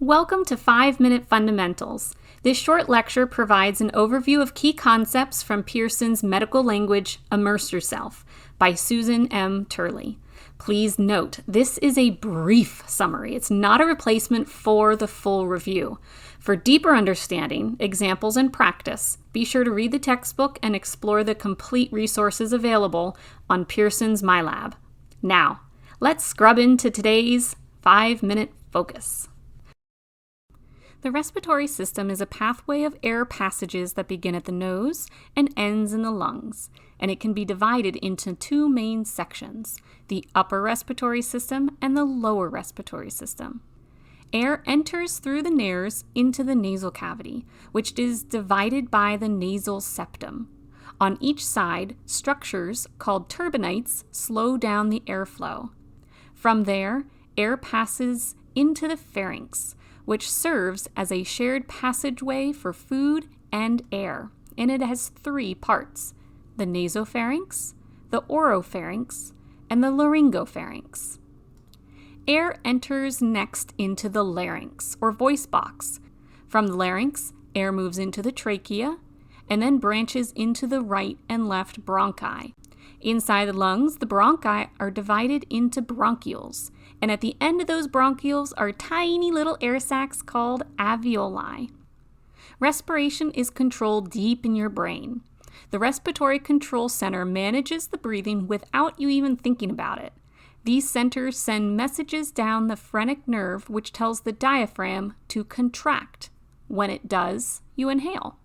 Welcome to 5-Minute Fundamentals. This short lecture provides an overview of key concepts from Pearson's medical language, Immerse Yourself, by Susan M. Turley. Please note, this is a brief summary. It's not a replacement for the full review. For deeper understanding, examples, and practice, be sure to read the textbook and explore the complete resources available on Pearson's MyLab. Now, let's scrub into today's 5-minute focus. The respiratory system is a pathway of air passages that begin at the nose and ends in the lungs, and it can be divided into two main sections, the upper respiratory system and the lower respiratory system. Air enters through the nares into the nasal cavity, which is divided by the nasal septum. On each side, structures called turbinates slow down the airflow. From there, air passes into the pharynx, which serves as a shared passageway for food and air, and it has three parts: the nasopharynx, the oropharynx, and the laryngopharynx. Air enters next into the larynx, or voice box. From the larynx, air moves into the trachea, and then branches into the right and left bronchi. Inside the lungs, the bronchi are divided into bronchioles, and at the end of those bronchioles are tiny little air sacs called alveoli. Respiration is controlled deep in your brain. The respiratory control center manages the breathing without you even thinking about it. These centers send messages down the phrenic nerve, which tells the diaphragm to contract. When it does, you inhale.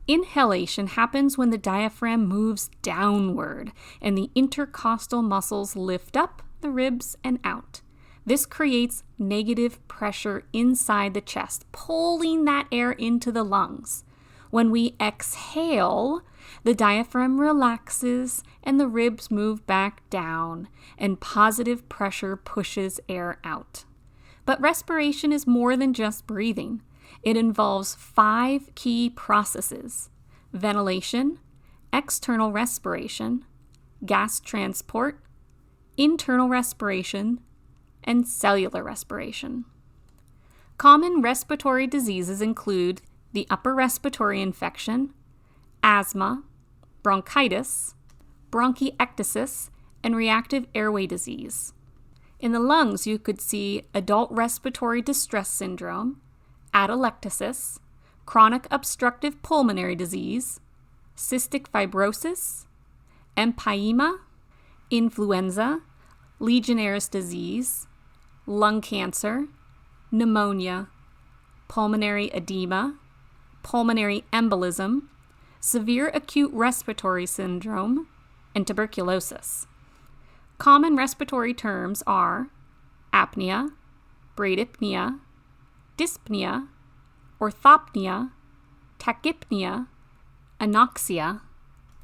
Inhalation happens when the diaphragm moves downward and the intercostal muscles lift up the ribs and out. This creates negative pressure inside the chest, pulling that air into the lungs. When we exhale, the diaphragm relaxes and the ribs move back down, and positive pressure pushes air out. But respiration is more than just breathing. It involves 5 key processes: ventilation, external respiration, gas transport, internal respiration, and cellular respiration. Common respiratory diseases include the upper respiratory infection, asthma, bronchitis, bronchiectasis, and reactive airway disease. In the lungs, you could see adult respiratory distress syndrome, atelectasis, chronic obstructive pulmonary disease, cystic fibrosis, empyema, influenza, Legionnaire's disease, lung cancer, pneumonia, pulmonary edema, pulmonary embolism, severe acute respiratory syndrome, and tuberculosis. Common respiratory terms are apnea, bradypnea, dyspnea, orthopnea, tachypnea, anoxia,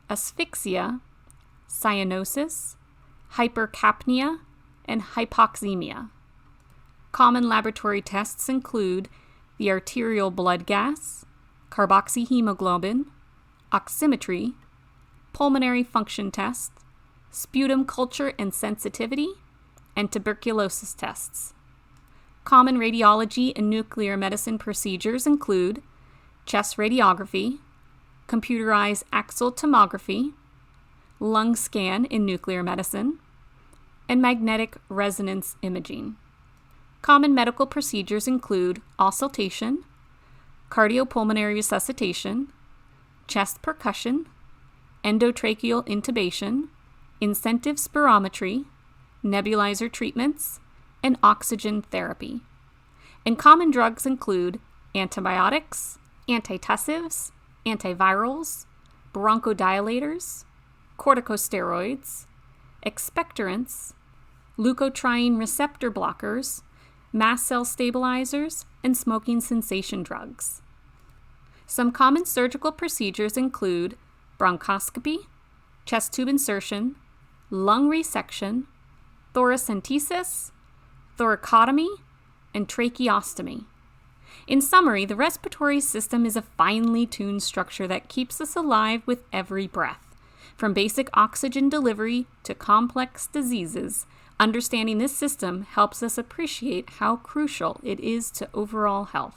asphyxia, cyanosis, hypercapnia, and hypoxemia. Common laboratory tests include the arterial blood gas, carboxyhemoglobin, oximetry, pulmonary function test, sputum culture and sensitivity, and tuberculosis tests. Common radiology and nuclear medicine procedures include chest radiography, computerized axial tomography, lung scan in nuclear medicine, and magnetic resonance imaging. Common medical procedures include auscultation, cardiopulmonary resuscitation, chest percussion, endotracheal intubation, incentive spirometry, nebulizer treatments, and oxygen therapy. And common drugs include antibiotics, antitussives, antivirals, bronchodilators, corticosteroids, expectorants, leukotriene receptor blockers, mast cell stabilizers, and smoking cessation drugs. Some common surgical procedures include bronchoscopy, chest tube insertion, lung resection, thoracentesis, thoracotomy, and tracheostomy. In summary, the respiratory system is a finely tuned structure that keeps us alive with every breath. From basic oxygen delivery to complex diseases, Understanding this system helps us appreciate how crucial it is to overall health.